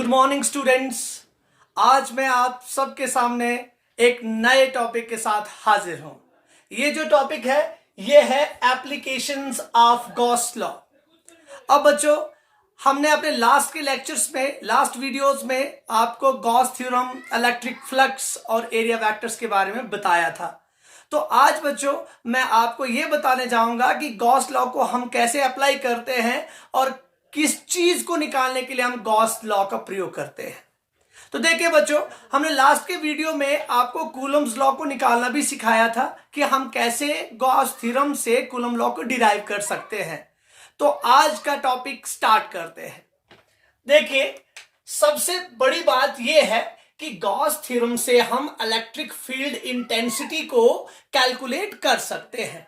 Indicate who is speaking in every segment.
Speaker 1: Good morning students. आज मैं आप सबके सामने एक नए टॉपिक के साथ हाजिर हूं। ये जो टॉपिक है ये है एप्लीकेशंस ऑफ गॉस लॉ। अब बच्चों, हमने अपने लास्ट के लेक्चर्स में, लास्ट वीडियोस में आपको गॉस थ्योरम, इलेक्ट्रिक फ्लक्स और एरिया वेक्टर्स के बारे में बताया था। तो आज बच्चों मैं आपको ये बताने जाऊंगा कि गॉस लॉ को हम कैसे अप्लाई करते हैं और किस चीज को निकालने के लिए हम गॉस लॉ का प्रयोग करते हैं। तो देखिए बच्चों, हमने लास्ट के वीडियो में आपको कूलम्स लॉ को निकालना भी सिखाया था कि हम कैसे गॉस थ्योरम से कूलम लॉ को डिराइव कर सकते हैं। तो आज का टॉपिक स्टार्ट करते हैं। देखिए, सबसे बड़ी बात यह है कि गॉस थ्योरम से हम इलेक्ट्रिक फील्ड इंटेंसिटी को कैलकुलेट कर सकते हैं।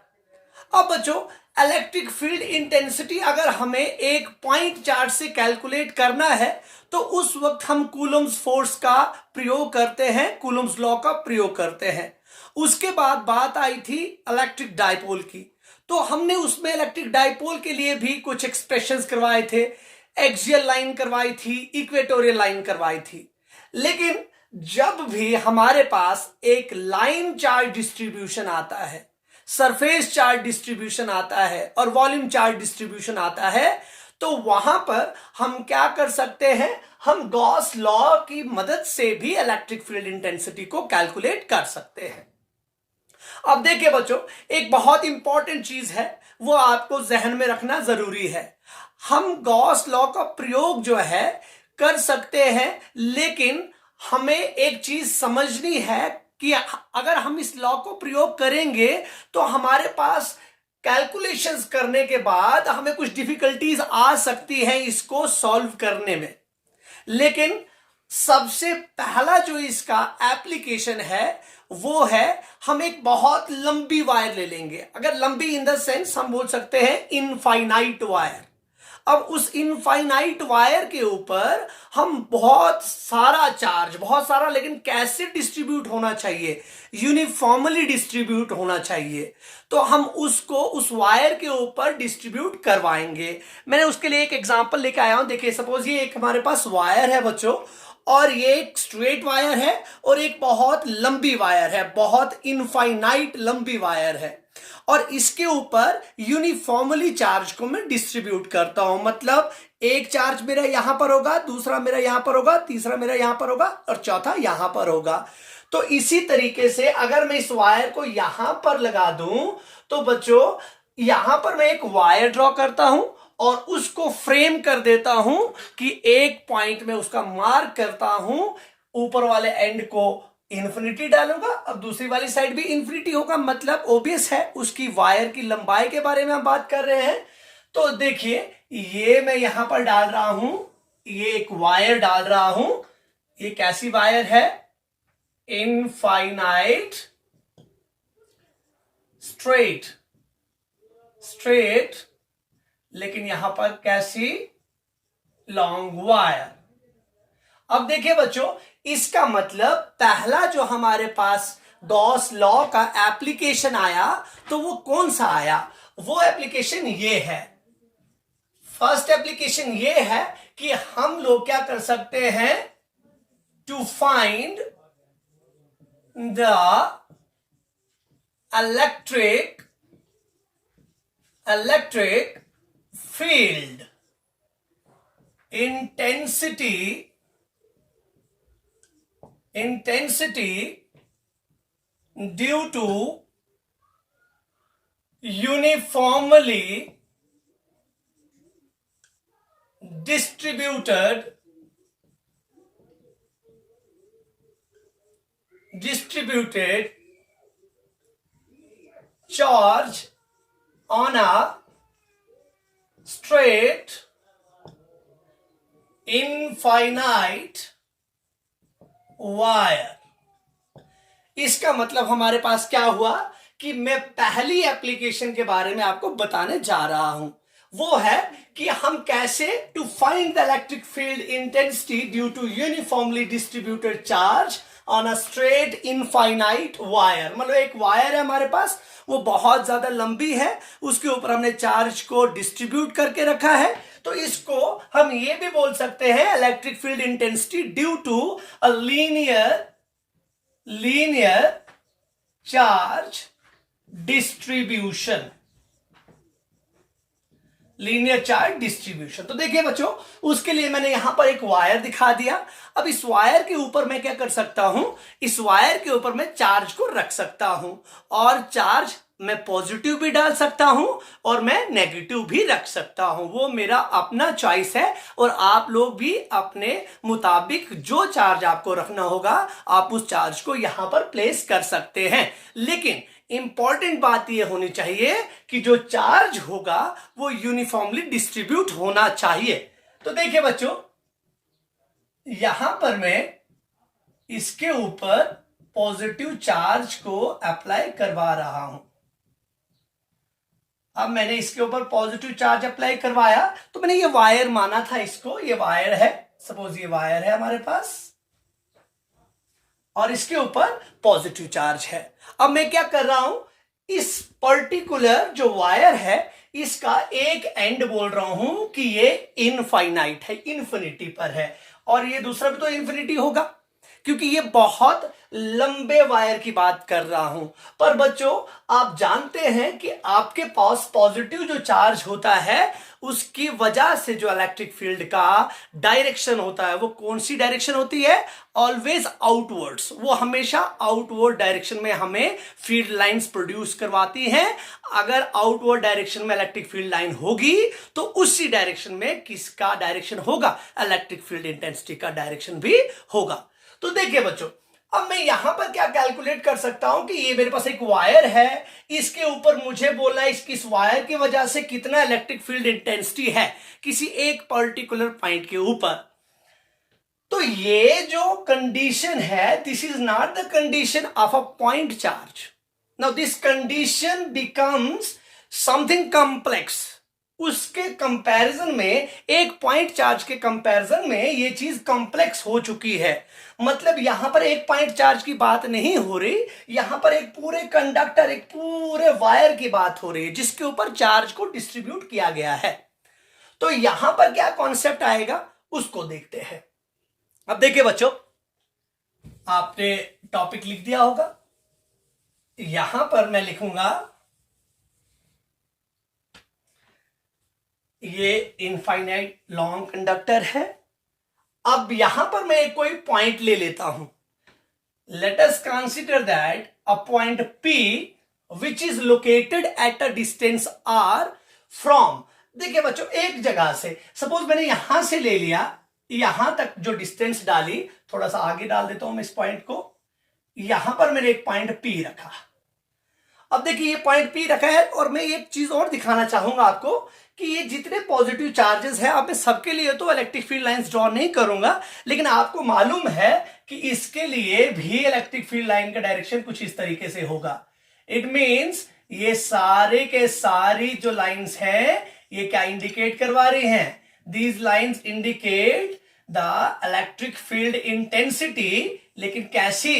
Speaker 1: अब बच्चों, इलेक्ट्रिक फील्ड इंटेंसिटी अगर हमें एक पॉइंट चार्ज से कैलकुलेट करना है तो उस वक्त हम कूलम्स फोर्स का प्रयोग करते हैं, कूलम्स लॉ का प्रयोग करते हैं। उसके बाद बात आई थी इलेक्ट्रिक डाइपोल की, तो हमने उसमें इलेक्ट्रिक डाइपोल के लिए भी कुछ एक्सप्रेशंस करवाए थे, एक्सियल लाइन करवाई थी, इक्वेटोरियल लाइन करवाई थी। लेकिन जब भी हमारे पास एक लाइन चार्ज डिस्ट्रीब्यूशन आता है, सरफेस चार्ज डिस्ट्रीब्यूशन आता है और वॉल्यूम चार्ज डिस्ट्रीब्यूशन आता है, तो वहां पर हम क्या कर सकते हैं, हम गॉस लॉ की मदद से भी इलेक्ट्रिक फील्ड इंटेंसिटी को कैलकुलेट कर सकते हैं। अब देखिए बच्चों, एक बहुत इंपॉर्टेंट चीज है, वो आपको जहन में रखना जरूरी है। हम गॉस लॉ का प्रयोग जो है कर सकते हैं, लेकिन हमें एक चीज समझनी है कि अगर हम इस लॉ को प्रयोग करेंगे तो हमारे पास कैलकुलेशंस करने के बाद हमें कुछ डिफिकल्टीज आ सकती हैं इसको सॉल्व करने में। लेकिन सबसे पहला जो इसका एप्लीकेशन है वो है, हम एक बहुत लंबी वायर ले लेंगे। अगर लंबी इन द सेंस हम बोल सकते हैं इनफाइनाइट वायर। अब उस इनफाइनाइट वायर के ऊपर हम बहुत सारा चार्ज, बहुत सारा, लेकिन कैसे डिस्ट्रीब्यूट होना चाहिए, यूनिफॉर्मली डिस्ट्रीब्यूट होना चाहिए, तो हम उसको उस वायर के ऊपर डिस्ट्रीब्यूट करवाएंगे। मैंने उसके लिए एक एग्जांपल लेके आया हूं। देखिए, सपोज ये एक हमारे पास वायर है बच्चों, और ये एक स्ट्रेट वायर है और एक बहुत लंबी वायर है, बहुत इनफाइनाइट लंबी वायर है, और इसके ऊपर यूनिफॉर्मली चार्ज को मैं डिस्ट्रीब्यूट करता हूं। मतलब एक चार्ज मेरा यहां पर होगा, दूसरा मेरा यहां पर होगा, तीसरा मेरा यहां पर होगा और चौथा यहां पर होगा। तो इसी तरीके से अगर मैं इस वायर को यहां पर लगा दूं तो बच्चों, यहां पर मैं एक वायर ड्रॉ करता हूं और उसको फ्रेम कर देता हूं कि एक पॉइंट में उसका मार्क करता हूं, ऊपर वाले एंड को इन्फिनिटी डालूंगा और दूसरी वाली साइड भी इन्फिनिटी होगा। मतलब ओबियस है, उसकी वायर की लंबाई के बारे में हम बात कर रहे हैं। तो देखिए, ये मैं यहां पर डाल रहा हूं, ये एक वायर डाल रहा हूं। ये कैसी वायर है? इनफाइनाइट स्ट्रेट, स्ट्रेट, लेकिन यहां पर कैसी? Long wire. अब देखिए बच्चों, इसका मतलब पहला जो हमारे पास गॉस लॉ का एप्लीकेशन आया तो वो कौन सा आया? वो एप्लीकेशन ये है। फर्स्ट एप्लीकेशन ये है कि हम लोग क्या कर सकते हैं, to find the electric field intensity due to uniformly distributed charge on a straight infinite wire. इसका मतलब हमारे पास क्या हुआ कि मैं पहली एप्लीकेशन के बारे में आपको बताने जा रहा हूं। वो है कि हम कैसे to find the electric field intensity due to uniformly distributed charge on a straight infinite wire. मतलब एक वायर है हमारे पास, वो बहुत ज्यादा लंबी है, उसके ऊपर हमने चार्ज को डिस्ट्रीब्यूट करके रखा है। तो इसको हम ये भी बोल सकते हैं electric field intensity due to a linear charge distribution. Linear charge distribution. तो देखिए बच्चों, उसके लिए मैंने यहां पर एक वायर दिखा दिया। अब इस वायर के ऊपर मैं क्या कर सकता हूं, इस वायर के ऊपर मैं चार्ज को रख सकता हूं, और चार्ज मैं पॉजिटिव भी डाल सकता हूं और मैं नेगेटिव भी रख सकता हूं। वो मेरा अपना चॉइस है, और आप लोग भी अपने मुताबिक जो चार्ज आपको रखना होगा आप उस चार्ज को यहां पर प्लेस कर सकते हैं। लेकिन इंपॉर्टेंट बात यह होनी चाहिए कि जो चार्ज होगा वो यूनिफॉर्मली डिस्ट्रीब्यूट होना चाहिए। तो देखिए बच्चों, यहां पर मैं इसके ऊपर पॉजिटिव चार्ज को अप्लाई करवा रहा हूं। अब मैंने इसके ऊपर पॉजिटिव चार्ज अप्लाई करवाया, तो मैंने ये वायर माना था इसको, ये वायर है, सपोज ये वायर है हमारे पास, और इसके ऊपर पॉजिटिव चार्ज है। अब मैं क्या कर रहा हूं, इस पर्टिकुलर जो वायर है इसका एक एंड बोल रहा हूं कि ये इनफाइनाइट है, इन्फिनिटी पर है, और ये दूसरा भी तो इन्फिनिटी होगा, क्योंकि ये बहुत लंबे वायर की बात कर रहा हूं। पर बच्चों, आप जानते हैं कि आपके पास पॉजिटिव जो चार्ज होता है उसकी वजह से जो इलेक्ट्रिक फील्ड का डायरेक्शन होता है वो कौन सी डायरेक्शन होती है, ऑलवेज आउटवर्ड्स। वो हमेशा आउटवर्ड डायरेक्शन में हमें फील्ड लाइंस प्रोड्यूस करवाती हैं। अगर आउटवर्ड डायरेक्शन में इलेक्ट्रिक फील्ड लाइन होगी तो उसी डायरेक्शन में किसका डायरेक्शन होगा, इलेक्ट्रिक फील्ड इंटेंसिटी का डायरेक्शन भी होगा। तो देखिए बच्चों, अब मैं यहां पर क्या कैलकुलेट कर सकता हूं कि ये मेरे पास एक वायर है, इसके ऊपर मुझे बोलना है इस वायर की वजह से कितना इलेक्ट्रिक फील्ड इंटेंसिटी है किसी एक पर्टिकुलर पॉइंट के ऊपर। तो ये जो कंडीशन है, this is not the condition of a point charge. Now this condition becomes something complex. उसके कंपैरिजन में, एक पॉइंट चार्ज के कंपैरिजन में ये चीज कॉम्प्लेक्स हो चुकी है। मतलब यहां पर एक पॉइंट चार्ज की बात नहीं हो रही, यहां पर एक पूरे कंडक्टर, एक पूरे वायर की बात हो रही है जिसके ऊपर चार्ज को डिस्ट्रीब्यूट किया गया है। तो यहां पर क्या कॉन्सेप्ट आएगा उसको देखते हैं। अब देखिए बच्चों, आपने टॉपिक लिख दिया होगा, यहां पर मैं लिखूंगा ये इनफाइनाइट लॉन्ग कंडक्टर है। अब यहां पर मैं कोई पॉइंट ले लेता हूं, let us consider that a point P which is located at a distance R from. देखिए बच्चों, एक जगह से, सपोज मैंने यहां से ले लिया, यहां तक जो डिस्टेंस डाली, थोड़ा सा आगे डाल देता हूं मैं इस पॉइंट को, यहां पर मैंने एक पॉइंट P रखा। अब देखिए ये पॉइंट P रखा है, और मैं एक चीज और दिखाना चाहूंगा आपको कि ये जितने पॉजिटिव चार्जेस हैं, अब मैं सबके लिए तो इलेक्ट्रिक फील्ड लाइंस ड्रॉ नहीं करूंगा, लेकिन आपको मालूम है कि इसके लिए भी इलेक्ट्रिक फील्ड लाइन का डायरेक्शन कुछ इस तरीके से होगा। इट मींस ये सारे के सारी जो लाइंस हैं ये क्या इंडिकेट करवा रही हैं, these lines indicate the electric field intensity. लेकिन कैसी,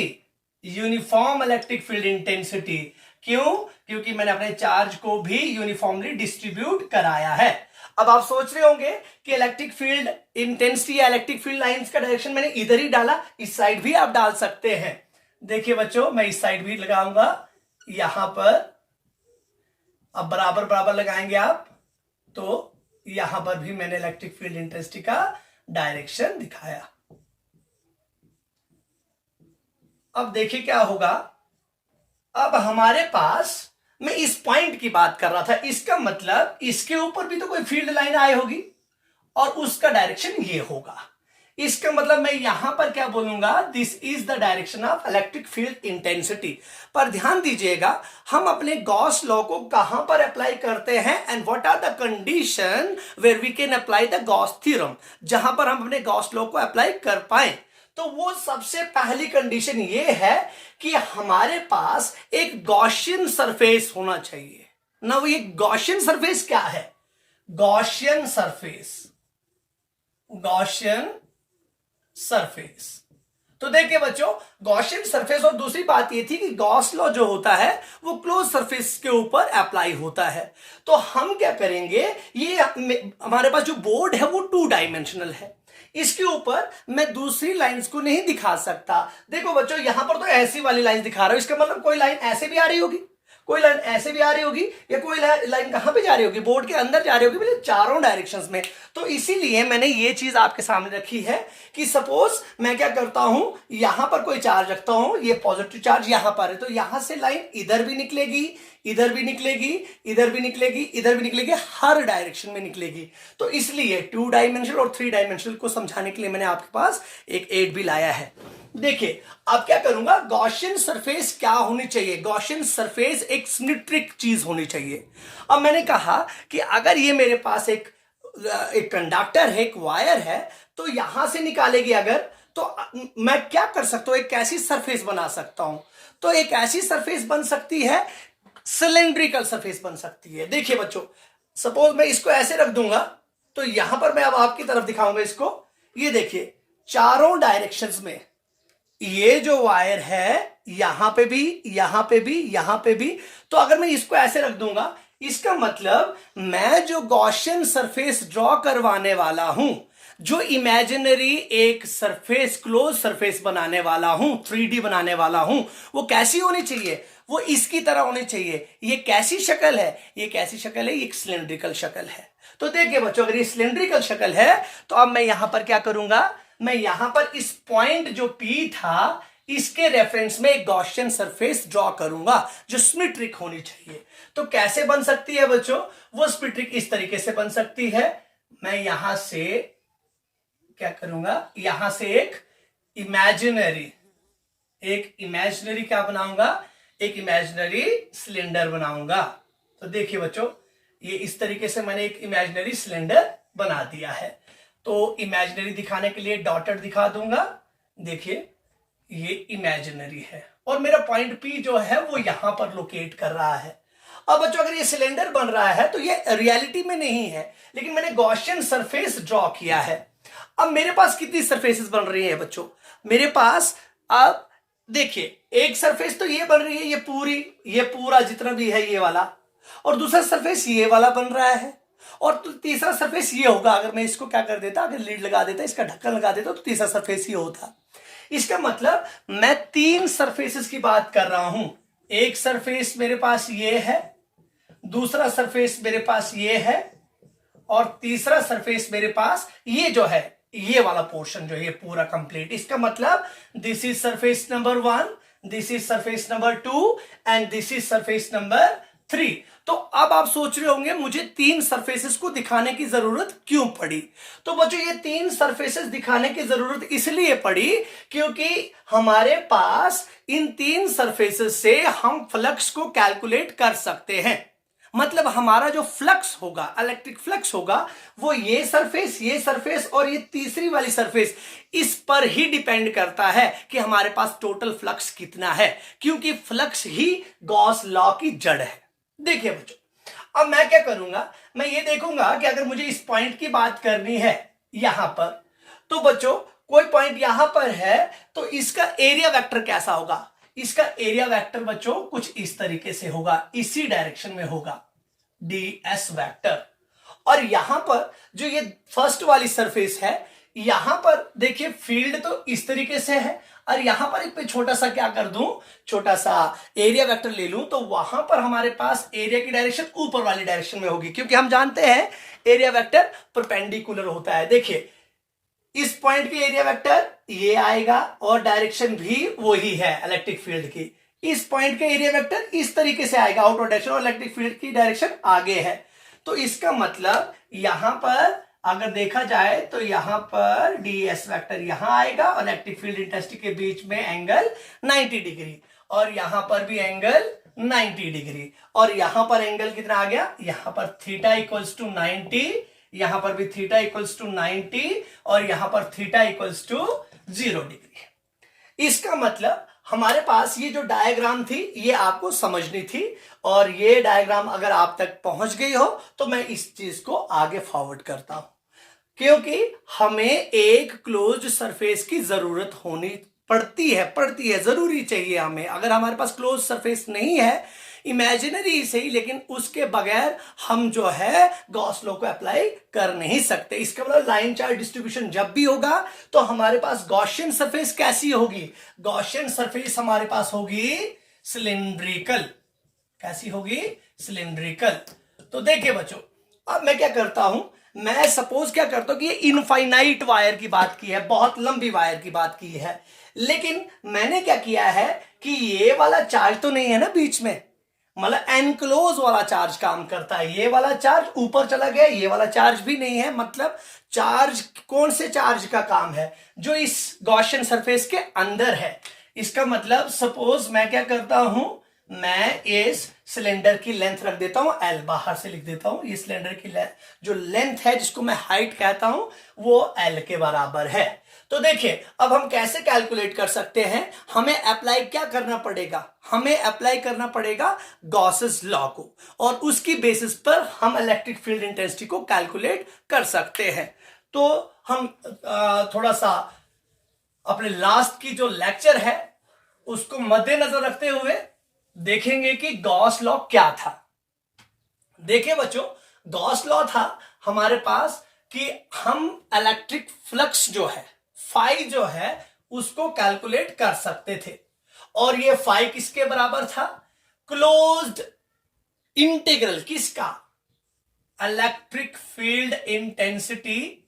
Speaker 1: यूनिफॉर्म इलेक्ट्रिक फील्ड इंटेंसिटी। क्यों, क्योंकि मैंने अपने चार्ज को भी यूनिफॉर्मली डिस्ट्रीब्यूट कराया है। अब आप सोच रहे होंगे कि इलेक्ट्रिक फील्ड इंटेंसिटी या इलेक्ट्रिक फील्ड लाइंस का डायरेक्शन मैंने इधर ही डाला, इस साइड भी आप डाल सकते हैं। देखिए बच्चों, मैं इस साइड भी लगाऊंगा यहां पर। अब बराबर बराबर लगाएंगे आप, तो यहां पर भी मैंने इलेक्ट्रिक फील्ड इंटेंसिटी का डायरेक्शन दिखाया। अब देखिए क्या होगा, अब हमारे पास, मैं इस पॉइंट की बात कर रहा था, इसका मतलब इसके ऊपर भी तो कोई फील्ड लाइन आई होगी और उसका डायरेक्शन ये होगा। इसका मतलब मैं यहां पर क्या बोलूंगा, this is the direction of electric field intensity. पर ध्यान दीजिएगा, हम अपने गॉस लॉ को कहां पर अप्लाई करते हैं, and what are the condition where we can apply the Gauss theorem, जहां पर हम अपने गॉस लॉ को अप्लाई कर पाए। तो वो सबसे पहली कंडीशन ये है कि हमारे पास एक गॉसियन सरफेस होना चाहिए ना। वो ये गॉसियन सरफेस क्या है, गॉसियन सरफेस, गॉसियन सरफेस। तो देखिए बच्चों, गॉसियन सरफेस, और दूसरी बात ये थी कि गॉस लॉ जो होता है वो क्लोज सरफेस के ऊपर अप्लाई होता है। तो हम क्या करेंगे, ये हमारे पास जो बोर्ड है वो 2 डायमेंशनल है, इसके ऊपर मैं दूसरी लाइंस को नहीं दिखा सकता। देखो बच्चों, यहां पर तो ऐसी वाली लाइन दिखा रहा हूं, इसका मतलब कोई लाइन ऐसे भी आ रही होगी, कोई लाइन ऐसे भी आ रही होगी, या कोई लाइन कहां पे जा रही होगी, बोर्ड के अंदर जा रही होगी, मतलब चारों डायरेक्शंस में। तो इसीलिए मैंने ये चीज आपके सामने रखी है कि सपोज मैं क्या करता हूं, यहां पर कोई चार्ज रखता हूं, ये पॉजिटिव चार्ज यहां पर है, तो यहां से लाइन इधर भी निकलेगी, इधर भी निकलेगी, इधर भी निकलेगी, इधर भी निकलेगी, हर डायरेक्शन में निकलेगी। तो इसलिए 2 डायमेंशनल और 3 डायमेंशनल को समझाने के लिए मैंने आपके पास एक 8 भी लाया है। देखिए अब क्या करूंगा, गॉसियन सरफेस क्या होनी चाहिए, गॉसियन सरफेस एक सिमेट्रिक चीज होनी चाहिए। अब मैंने कहा कि अगर ये मेरे पास एक कंडक्टर है, एक वायर है, तो यहां से निकालेगी अगर, तो मैं क्या कर सकता हूं, एक ऐसी सरफेस बना सकता हूं। तो एक ऐसी सरफेस बन सकती है, सिलेंड्रिकल सरफेस बन सकती है। देखिए बच्चों, सपोज मैं इसको ऐसे रख दूंगा, तो यहां पर मैं अब आपकी तरफ दिखाऊंगा इसको, ये देखिए चारों डायरेक्शंस में ये जो वायर है, यहां पे भी, यहां पे भी, यहां पे भी, तो अगर मैं इसको ऐसे रख दूंगा, इसका मतलब मैं जो गॉसियन सरफेस ड्रॉ करवाने वाला हूं, जो इमेजिनरी एक सरफेस, क्लोज सरफेस बनाने वाला हूं, 3D बनाने वाला हूं, वो कैसी होनी चाहिए, वो इसकी तरह होनी चाहिए। ये कैसी शक्ल है, ये कैसी शक्ल है, ये एक सिलेंड्रिकल शक्ल है। तो देखिए बच्चों, अगर ये सिलेंड्रिकल शक्ल है, तो अब मैं यहां पर क्या करूंगा, मैं यहां पर इस पॉइंट जो P था, इसके रेफरेंस में एक गॉसियन सरफेस ड्रॉ करूंगा जो सिमेट्रिक होनी चाहिए। तो कैसे बन सकती है बच्चों, वो सिमेट्रिक इस तरीके से बन सकती है। मैं यहां से क्या करूंगा, यहां से एक इमेजिनरी क्या बनाऊंगा, एक इमेजिनरी सिलेंडर बनाऊंगा। तो देखिए बच्चों, ये इस तरीके से मैंने एक इमेजिनरी सिलेंडर बना दिया है। तो इमेजिनरी दिखाने के लिए डॉटेड दिखा दूंगा, देखिए ये इमेजिनरी है, और मेरा पॉइंट P जो है वो यहां पर लोकेट कर रहा है। अब बच्चों, अगर ये सिलेंडर बन रहा है तो ये रियलिटी में नहीं है, लेकिन मैंने गॉसियन सरफेस ड्रॉ किया है। अब मेरे पास कितनी सरफेसेस बन रही है बच्चों, मेरे पास अब देखिए एक सरफेस तो ये बन रही है, ये पूरा जितना भी है ये वाला, और दूसरा सरफेस ये वाला बन रहा है, और तो तीसरा सरफेस ये होगा। अगर मैं इसको क्या कर देता, अगर लीड लगा देता, इसका ढक्कन लगा देता, तो तीसरा सरफेस ये होता। इसका मतलब मैं 3 सरफेसेस की बात कर रहा हूं। एक सरफेस मेरे पास ये है, दूसरा सरफेस मेरे पास ये है, और तीसरा सरफेस मेरे पास ये जो है, ये वाला पोर्शन जो है, ये पूरा कंप्लीट। इसका मतलब this is surface number 1, this is surface number 2, and this is surface number 3। तो अब आप सोच रहे होंगे मुझे 3 सरफेसेस को दिखाने की जरूरत क्यों पड़ी। तो बच्चों, ये 3 सरफेसेस दिखाने की जरूरत इसलिए पड़ी क्योंकि हमारे पास इन 3 सरफेसेस से हम फ्लक्स को कैलकुलेट कर सकते हैं। मतलब हमारा जो फ्लक्स होगा, इलेक्ट्रिक फ्लक्स होगा, वो ये सरफेस और ये तीसरी वाली सरफेस, इस पर ही डिपेंड करता है कि हमारे पास टोटल फ्लक्स कितना है, क्योंकि फ्लक्स ही गॉस लॉ की जड़ है। देखिए बच्चों, अब मैं क्या करूंगा, मैं ये देखूंगा कि अगर मुझे इस पॉइंट की बात करनी है यहां पर, तो बच्चों कोई पॉइंट यहां पर है, तो इसका एरिया वेक्टर कैसा होगा, इसका एरिया वेक्टर बच्चों कुछ इस तरीके से होगा, इसी डायरेक्शन में होगा, ds वेक्टर। और यहां पर जो ये फर्स्ट वाली सरफेस है, यहां पर देखिए फील्ड तो इस तरीके से है, और यहां पर एक छोटा सा क्या कर दूं, छोटा सा एरिया वेक्टर ले लूं, तो वहां पर हमारे पास एरिया की डायरेक्शन ऊपर वाली डायरेक्शन में होगी, क्योंकि हम जानते हैं एरिया वेक्टर परपेंडिकुलर होता है। देखिए इस पॉइंट की एरिया वेक्टर ये आएगा, और डायरेक्शन भी वही है इलेक्ट्रिक फील्ड की। इस पॉइंट का एरिया वेक्टर इस तरीके से आएगा आउटवर्ड डायरेक्शन, और इलेक्ट्रिक फील्ड की डायरेक्शन आगे है। तो इसका मतलब यहां पर अगर देखा जाए तो यहां पर ds वेक्टर यहां आएगा, और इलेक्ट्रिक फील्ड इंटेंसिटी के बीच में एंगल 90 डिग्री, और यहां पर भी एंगल 90 डिग्री, और यहां पर एंगल कितना आ गया, यहां पर थीटा इक्वल्स टू 90, यहां पर भी थीटा इक्वल्स टू 90, और यहां पर थीटा इक्वल्स टू 0 डिग्री। इसका मतलब हमारे पास ये जो डायग्राम थी ये आपको समझनी थी, और ये डायग्राम अगर आप तक पहुंच गई हो तो मैं इस चीज को आगे फॉरवर्ड करता हूं, क्योंकि हमें एक क्लोज्ड सरफेस की जरूरत होनी पड़ती है, जरूरी चाहिए हमें। अगर हमारे पास क्लोज सरफेस नहीं है, इमेजिनरी सही, लेकिन उसके बगैर हम जो है गॉस लॉ को अप्लाई कर नहीं सकते। इसका मतलब लाइन चार्ज डिस्ट्रीब्यूशन जब भी होगा तो हमारे पास गॉसियन सरफेस कैसी होगी? गॉसियन सरफेस हमारे पास होगी सिलिंड्रिकल। कैसी होगी? सिलिंड्रिकल। तो देखिए बच्चों, अब मैं क्या करता हूं, मैं सपोज क्या करता हूं कि ये इनफाइनाइट वायर की बात की है, बहुत लंबी वायर की बात की है, लेकिन मैंने क्या किया है कि ये वाला चार्ज तो नहीं है ना बीच में, मतलब एनक्लोज वाला चार्ज काम करता है। ये वाला चार्ज ऊपर चला गया, ये वाला चार्ज भी नहीं है। मतलब चार्ज कौन से चार्ज का काम है? जो इस गॉसियन सरफेस के अंदर है। इसका मतलब सपोज मैं क्या करता हूं, मैं इस सिलेंडर की लेंथ रख देता हूं एल, बाहर से लिख देता हूं। ये सिलेंडर की जो लेंथ है, जिसको मैं हाइट कहता हूं, वो एल के बराबर है। तो देखिए अब हम कैसे कैलकुलेट कर सकते हैं। हमें अप्लाई क्या करना पड़ेगा? हमें अप्लाई करना पड़ेगा गॉसेस लॉ को, और उसकी बेसिस पर हम इलेक्ट्रिक फील्ड इंटेंसिटी को कैलकुलेट कर सकते हैं। तो हम थोड़ा सा अपने लास्ट की जो लेक्चर है उसको मद्देनजर रखते हुए देखेंगे कि गॉस लॉ क्या था। देखिए बच्चों, गॉस लॉ था हमारे पास कि हम इलेक्ट्रिक फ्लक्स जो है, फाई जो है, उसको कैलकुलेट कर सकते थे। और ये फाई किसके बराबर था? क्लोज्ड इंटीग्रल किसका? Electric field intensity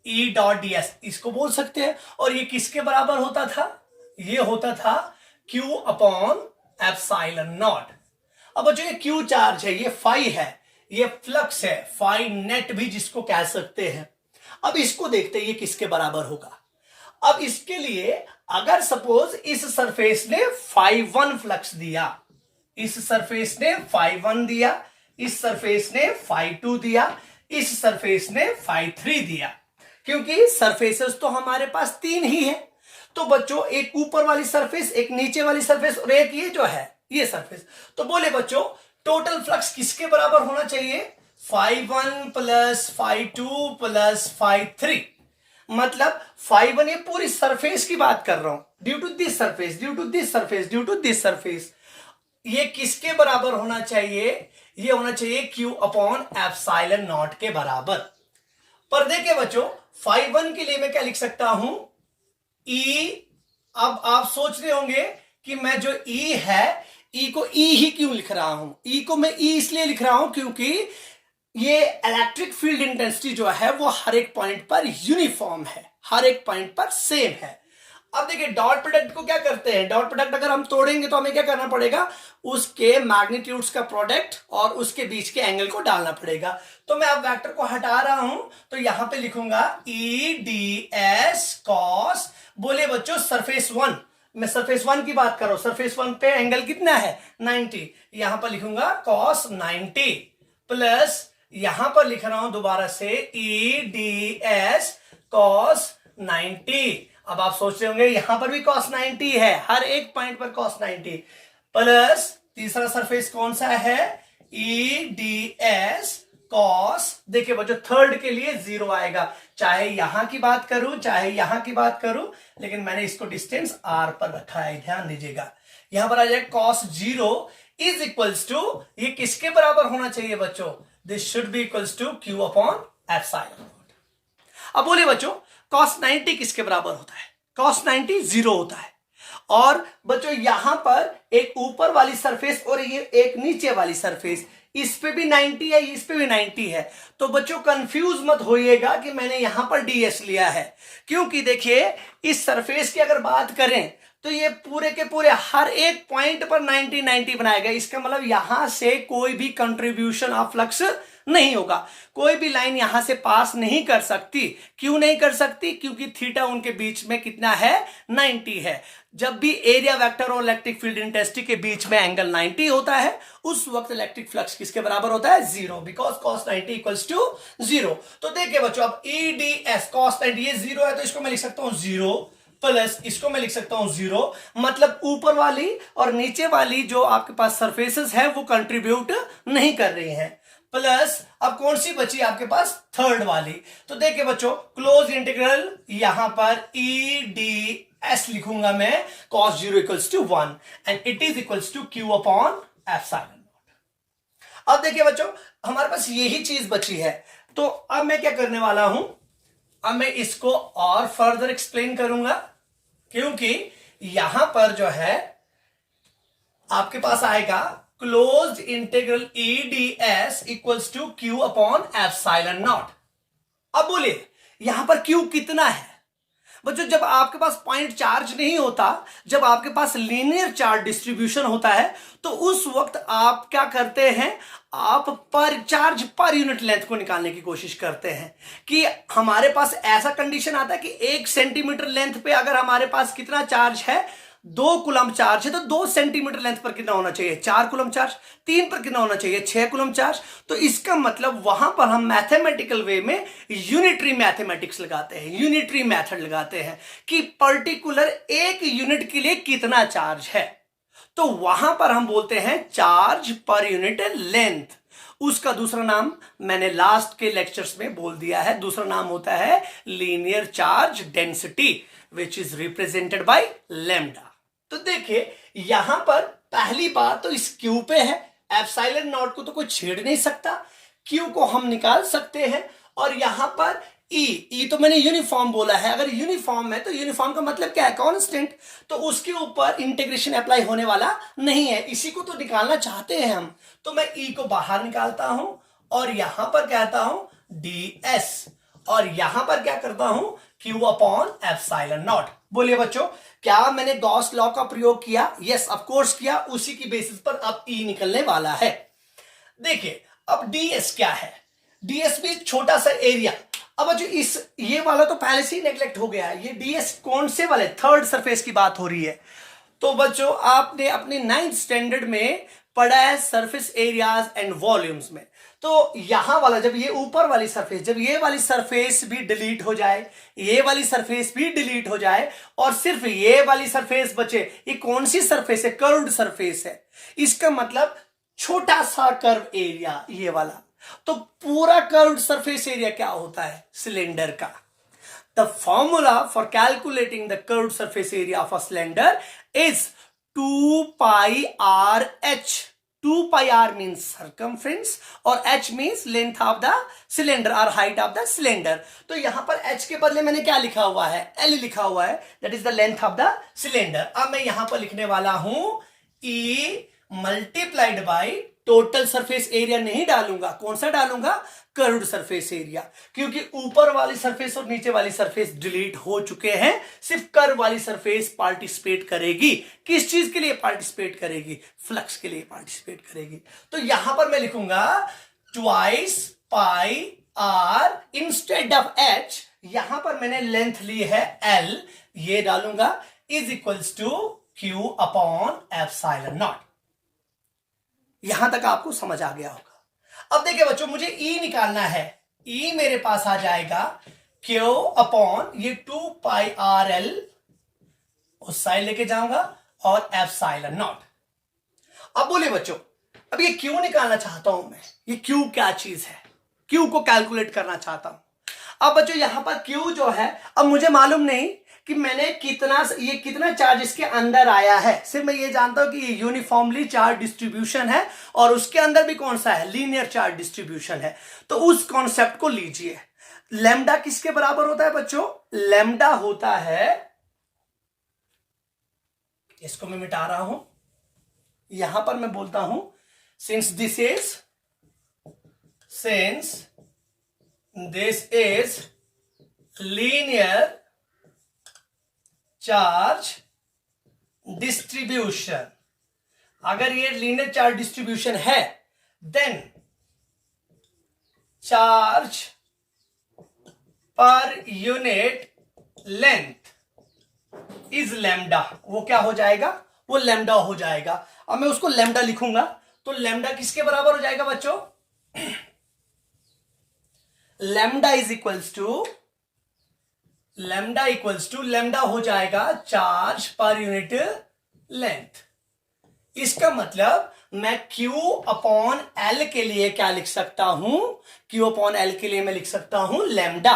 Speaker 1: E dot D S, इसको बोल सकते हैं। और ये किसके बराबर होता था? ये होता था Q अपॉन एप्सिलॉन नॉट। अब बच्चों ये Q चार्ज है, ये फाई है, ये फ्लक्स है, फाई नेट भी जिसको कह सकते हैं। अब इसको देखते हैं ये किसके बराबर होगा। अब इसके लिए अगर सपोज इस सरफेस ने फाई 1 फ्लक्स दिया, इस सरफेस ने फाई 1 दिया, इस सरफेस ने फाई 2 दिया, इस सरफेस ने फाई 3 दिया, क्योंकि सरफेसेस तो हमारे पास 3 ही है। तो बच्चों एक ऊपर वाली सरफेस, एक नीचे वाली सरफेस और एक ये जो है ये सरफेस। तो बोले बच्चों टोटल फ्लक्स किसके बराबर होना चाहिए? Phi 1 plus phi 2 plus phi 3। मतलब फाई 1 ये पूरी सरफेस की बात कर रहा हूं, due to this surface, due to this surface, due to this surface. ये किसके बराबर होना चाहिए? ये होना चाहिए Q अपॉन एप्सिलॉन नॉट के बराबर। पर देखिए बच्चों, फाई 1 के लिए मैं क्या लिख सकता हूं? E। अब आप सोच रहे होंगे कि मैं जो E है, E को E ही क्यों लिख रहा हूं? E को मैं E इसलिए लिख रहा हूं क्योंकि ये इलेक्ट्रिक फील्ड इंटेंसिटी जो है वो हर एक पॉइंट पर यूनिफॉर्म है, हर एक पॉइंट पर सेम है। अब देखिए डॉट प्रोडक्ट को क्या करते हैं, डॉट प्रोडक्ट अगर हम तोड़ेंगे तो हमें क्या करना पड़ेगा? उसके मैग्नीट्यूड्स का प्रोडक्ट और उसके बीच के एंगल को डालना पड़ेगा। तो मैं अब वेक्टर को हटा रहा हूं, तो यहां पे लिखूंगा ई डी एस कॉस, बोले बच्चों सरफेस 1, मैं सरफेस 1 की बात कर रहा हूं, सरफेस 1 पे एंगल कितना है? 90। यहां पर लिखूंगा कॉस 90 प्लस यहां पर लिख रहा हूं दोबारा से ई डी एस कॉस 90। अब आप सोच रहे होंगे यहां पर भी cos 90 है, हर एक पॉइंट पर cos 90 प्लस तीसरा सरफेस कौन सा है? ई डी एस कॉस, देखिए बच्चों थर्ड के लिए 0 आएगा, चाहे यहां की बात करूं चाहे यहां की बात करूं, लेकिन मैंने इसको डिस्टेंस r पर रखा है, ध्यान दीजिएगा। यहां पर आ जाए cos 0 इज इक्वल्स टू, ये किसके बराबर होना चाहिए बच्चों? This should be equals to Q upon epsilon naught. अब बोले बच्चों cos 90 किसके बराबर होता है? cos 90 0 होता है। और बच्चों यहां पर एक ऊपर वाली सरफेस और ये एक नीचे वाली सरफेस, इस पे भी 90 है, इस पे भी 90 है। तो बच्चों कंफ्यूज मत होइएगा कि मैंने यहां पर ds लिया है, क्योंकि देखिए इस सरफेस की अगर बात करें तो ये पूरे के पूरे हर एक पॉइंट पर 90 90 बनाएगा। इसका मतलब यहां से कोई भी कंट्रीब्यूशन ऑफ फ्लक्स नहीं होगा, कोई भी लाइन यहां से पास नहीं कर सकती। क्यों नहीं कर सकती? क्योंकि थीटा उनके बीच में कितना है? 90 है। जब भी एरिया वेक्टर और इलेक्ट्रिक फील्ड इंटेंसिटी के बीच में एंगल 90 होता है, उस वक्त इलेक्ट्रिक फ्लक्स किसके बराबर होता है? 0, बिकॉज cos 90 इक्वल्स टू 0। तो देखिए बच्चों, अब ई डी एस cos 90 ये 0 है, तो इसको मैं लिख सकता हूं 0 प्लस इसको मैं लिख सकता हूं 0। मतलब ऊपर वाली और नीचे वाली जो आपके पास सरफेसेस है वो कंट्रीब्यूट नहीं कर रही हैं। प्लस अब कौन सी बची आपके पास? थर्ड वाली। तो देखिए बच्चों क्लोज इंटीग्रल यहां पर ई डी एस लिखूंगा मैं cos 0 equals to 1 and it is equals to Q upon epsilon naught. अब देखिए बच्चों, हमारे पास यही चीज बची है, तो अब मैं क्या करने वाला हूं, अब मैं इसको और फर्दर एक्सप्लेन करूंगा, क्योंकि यहां पर जो है आपके पास आएगा closed integral E D S equals to Q upon epsilon naught. अब बोलिए यहां पर Q कितना है बच्चों? जब आपके पास पॉइंट चार्ज नहीं होता, जब आपके पास लीनियर चार्ज डिस्ट्रीब्यूशन होता है, तो उस वक्त आप क्या करते हैं, आप पर चार्ज पर यूनिट लेंथ को निकालने की कोशिश करते हैं कि हमारे पास ऐसा कंडीशन आता है कि 1 सेंटीमीटर लेंथ पे अगर हमारे पास कितना चार्ज है, 2 कूलम चार्ज है, तो 2 सेंटीमीटर लेंथ पर कितना होना चाहिए, 4 कूलम चार्ज, 3 पर कितना होना चाहिए, 6 कूलम चार्ज। तो इसका मतलब वहां पर हम मैथमेटिकल वे में यूनिटरी मैथमेटिक्स लगाते हैं, यूनिटरी मेथड लगाते हैं कि पर्टिकुलर एक यूनिट के लिए कितना चार्ज है, तो वहां पर हम बोलते हैं चार्ज पर यूनिट लेंथ। उसका दूसरा नाम मैंने लास्ट के लेक्चर्स में बोल दिया है, दूसरा नाम होता है linear charge density which is represented by lambda. तो देखिए यहां पर पहली बात तो इस Q पे है, एप्सिलॉन नॉट को तो कोई छेड़ नहीं सकता, Q को हम निकाल सकते हैं। और यहां पर E तो मैंने यूनिफॉर्म बोला है, अगर यूनिफॉर्म है तो यूनिफॉर्म का मतलब क्या है, कांस्टेंट, तो उसके ऊपर इंटीग्रेशन अप्लाई होने वाला नहीं है, इसी को तो निकालना चाहते हैं हम। तो मैं E को बाहर निकालता हूं और यहां पर कहता हूं ds, और यहां पर क्या करता हूं Q अपॉन एप्सिलॉन नॉट। बोलिए बच्चों, क्या मैंने गॉस लॉ का प्रयोग किया? यस ऑफ कोर्स किया, उसी की बेसिस पर अब E निकलने वाला है। देखिए अब ds क्या है, ds भी छोटा सा एरिया। अब जो इस ये वाला तो पहले से ही नेग्लेक्ट हो गया है, ये ds कौन से वाले, थर्ड सरफेस की बात हो रही है। तो बच्चों आपने अपने 9th स्टैंडर्ड में पढ़ा है सरफेस एरियाज एंड वॉल्यूम्स में, तो यहां वाला जब ये ऊपर वाली सरफेस, जब ये वाली सरफेस भी डिलीट हो जाए, ये वाली सरफेस भी डिलीट हो जाए और सिर्फ ये वाली सरफेस बचे, ये कौन सी सरफेस है, कर्व्ड सरफेस है, इसका मतलब छोटा सा कर्व एरिया ये वाला। तो पूरा कर्व्ड सरफेस एरिया क्या होता है, सिलेंडर का। The formula for calculating the curved surface area of a cylinder is 2 pi r h. 2 pi r means circumference और h means length of the cylinder or height of the cylinder. तो यहां पर h के बदले मैंने क्या लिखा हुआ है, L लिखा हुआ है, that is the length of the cylinder. अब मैं यहां पर लिखने वाला हूं E multiplied by total surface area नहीं डालूंगा, कौन सा डालूंगा, कर्व्ड सरफेस एरिया, क्योंकि ऊपर वाली सरफेस और नीचे वाली सरफेस डिलीट हो चुके हैं, सिर्फ कर्व वाली सरफेस पार्टिसिपेट करेगी। किस चीज के लिए पार्टिसिपेट करेगी, फ्लक्स के लिए पार्टिसिपेट करेगी। तो यहां पर मैं लिखूंगा twice pi R instead of H, यहां पर मैंने लेंथ ली है L, ये डालूंगा, is equals to Q upon epsilon naught. यहां तक आपको समझ आ गया होगा। अब देखिए बच्चों, मुझे E निकालना है, E मेरे पास आ जाएगा Q अपॉन ये 2 पाई आर एल, उस साइड लेके जाऊंगा, और एप्सिलॉन नॉट। अब बोलिए बच्चों, अब ये Q निकालना चाहता हूं मैं, ये Q क्या चीज है, Q को कैलकुलेट करना चाहता हूं। अब बच्चों यहां पर Q जो है, अब मुझे मालूम नहीं कि मैंने कितना चार्ज इसके अंदर आया है, सिर्फ मैं ये जानता हूं कि ये यूनिफॉर्मली चार्ज डिस्ट्रीब्यूशन है और उसके अंदर भी कौन सा है, लीनियर चार्ज डिस्ट्रीब्यूशन है। तो उस कॉन्सेप्ट को लीजिए। लैम्डा किसके बराबर होता है बच्चों, लैम्डा होता है, इसको मैं मिटा रहा हूं, यहां पर मैं बोलता हूं since this is linear charge distribution, अगर ये लीनियर चार्ज डिस्ट्रीब्यूशन है then charge per unit length is lambda. वो क्या हो जाएगा, वो लैम्डा हो जाएगा। अब मैं उसको लैम्डा लिखूंगा, तो लैम्डा किसके बराबर हो जाएगा बच्चों, lambda is equals to lambda हो जाएगा चार्ज पर यूनिट लेंथ। इसका मतलब मैं Q अपॉन L के लिए क्या लिख सकता हूं, Q अपॉन L के लिए मैं लिख सकता हूं लैम्डा।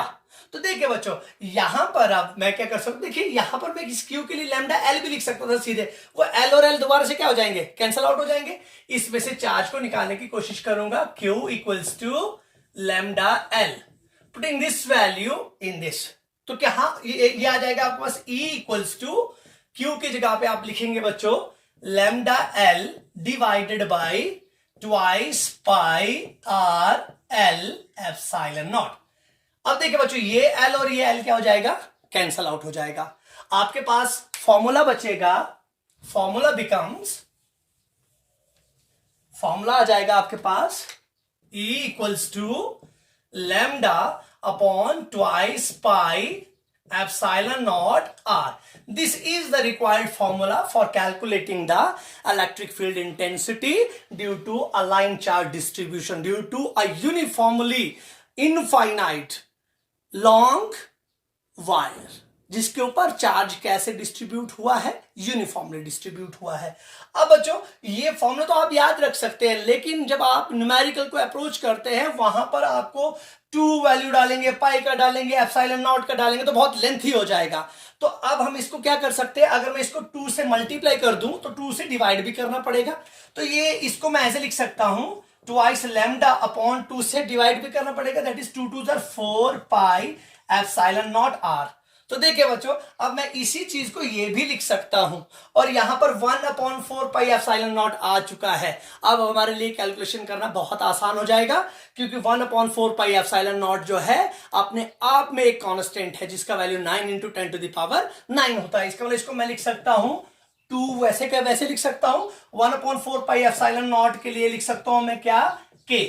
Speaker 1: तो देखिए बच्चों, यहां पर अब मैं क्या कर सकता हूं, देखिए यहां पर मैं इस क्यू के लिए लैम्डा एल भी लिख सकता था सीधे, वो एल और एल दोबारा से क्या हो जाएंगे, कैंसल आउट हो जाएंगे। इसमें से चार्ज को निकालने की कोशिश करूंगा, Q equals to lambda L, putting this value in this, तो क्या हाँ ये आ जाएगा आपके पास E इक्वल्स टू क्यू की जगह पे आप लिखेंगे बच्चों lambda L divided by twice pi R L epsilon naught. अब देखिए बच्चों, ये एल और ये एल क्या हो जाएगा, कैंसल आउट हो जाएगा। आपके पास फॉर्मूला बचेगा, फॉर्मूला बिकम्स, फॉर्मूला आ जाएगा आपके पास E equals to lambda upon twice pi epsilon naught r. This is the required formula for calculating the electric field intensity due to a line charge distribution, due to a uniformly infinite long wire, जिसके ऊपर charge कैसे distribute हुआ है, uniformly distribute हुआ है। अब बच्चों ये फॉर्मूला तो आप याद रख सकते हैं, लेकिन जब आप न्यूमेरिकल को अप्रोच करते हैं वहां पर आपको 2 वैल्यू डालेंगे, पाई का डालेंगे, एप्सिलॉन नॉट का डालेंगे तो बहुत लेंथी हो जाएगा। तो अब हम इसको क्या कर सकते हैं, अगर मैं इसको 2 से मल्टीप्लाई कर दूं तो 2 से डिवाइड भी करना पड़ेगा, तो ये इसको मैं ऐसे लिख सकता हूं ट्वाइस लैम्डा अपॉन 2 से डिवाइड भी करना पड़ेगा, that is 2 2 4 pi epsilon naught R. तो देखिए बच्चों, अब मैं इसी चीज को ये भी लिख सकता हूं, और यहां पर 1/4 पाई एप्सिलॉन नॉट आ चुका है। अब हमारे लिए कैलकुलेशन करना बहुत आसान हो जाएगा, क्योंकि 1/4 पाई एप्सिलॉन नॉट जो है अपने आप में एक कांस्टेंट है जिसका वैल्यू 9 × 10⁹ होता है। इसका मतलब इसको मैं लिख सकता हूं 2 वैसे क्या वैसे लिख सकता हूं, 1/4 पाई एप्सिलॉन नॉट के लिए लिख सकता हूं मैं क्या, k,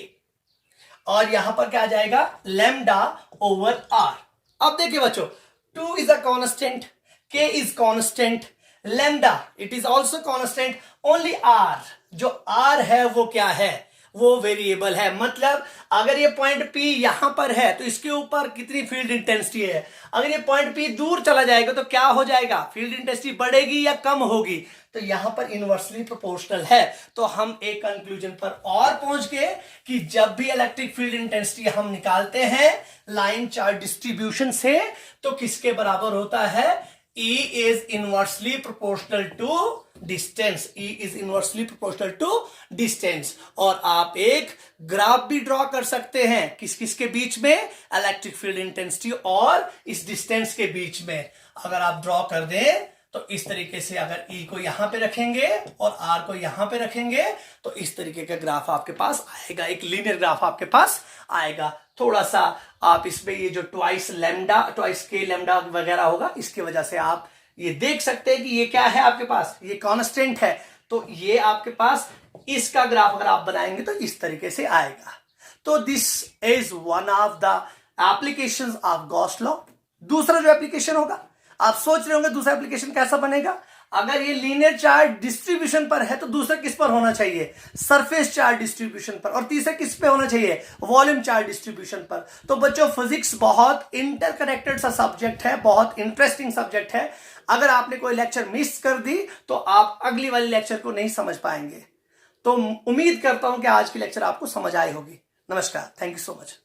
Speaker 1: और यहां पर क्या आ जाएगा लैम्डा ओवर r। अब देखिए बच्चों, 2 is a constant, k is constant, lambda it is also constant, only r, जो r है वो क्या है, वो वेरिएबल है। मतलब अगर ये पॉइंट P यहां पर है तो इसके ऊपर कितनी फील्ड इंटेंसिटी है, अगर ये पॉइंट P दूर चला जाएगा तो क्या हो जाएगा, फील्ड इंटेंसिटी बढ़ेगी या कम होगी, तो यहां पर इनवर्सली प्रोपोर्शनल है। तो हम एक कंक्लूजन पर और पहुंच गए कि जब भी इलेक्ट्रिक फील्ड इंटेंसिटी हम निकालते हैं लाइन चार्ज डिस्ट्रीब्यूशन से, तो किसके बराबर होता है, E is inversely proportional to distance, E is inversely proportional to distance। और आप एक ग्राफ भी ड्रॉ कर सकते हैं किस किस के बीच में, इलेक्ट्रिक फील्ड इंटेंसिटी और इस डिस्टेंस के बीच में। अगर आप ड्रॉ कर दें तो इस तरीके से, अगर E को यहां पे रखेंगे और R को यहां पे रखेंगे तो इस तरीके का ग्राफ आपके पास आएगा, एक लीनियर ग्राफ आपके पास आएगा। थोड़ा सा आप इसमें ये जो ट्वाइस के लैम्डा वगैरह होगा, इसकी वजह से आप ये देख सकते हैं कि ये क्या है आपके पास, ये कांस्टेंट है, तो ये आपके पास इसका ग्राफ अगर आप बनाएंगे तो इस तरीके से आएगा। तो this is one of the applications of Gauss law. दूसरा जो एप्लीकेशन होगा, आप सोच रहे होंगे दूसरा एप्लीकेशन कैसा बनेगा, अगर ये लीनियर चार्ज डिस्ट्रीब्यूशन पर है तो दूसरा किस पर होना चाहिए, सरफेस चार्ज डिस्ट्रीब्यूशन पर, और तीसरा किस पे होना चाहिए, वॉल्यूम चार्ज डिस्ट्रीब्यूशन पर। तो बच्चों फिजिक्स बहुत इंटरकनेक्टेड सा सब्जेक्ट है, बहुत इंटरेस्टिंग सब्जेक्ट है। अगर आपने कोई लेक्चर मिस कर दी तो आप अगली वाली लेक्चर को नहीं समझ पाएंगे। तो उम्मीद करता हूं कि आज की लेक्चर आपको समझ आई होगी। नमस्कार, थैंक यू सो मच।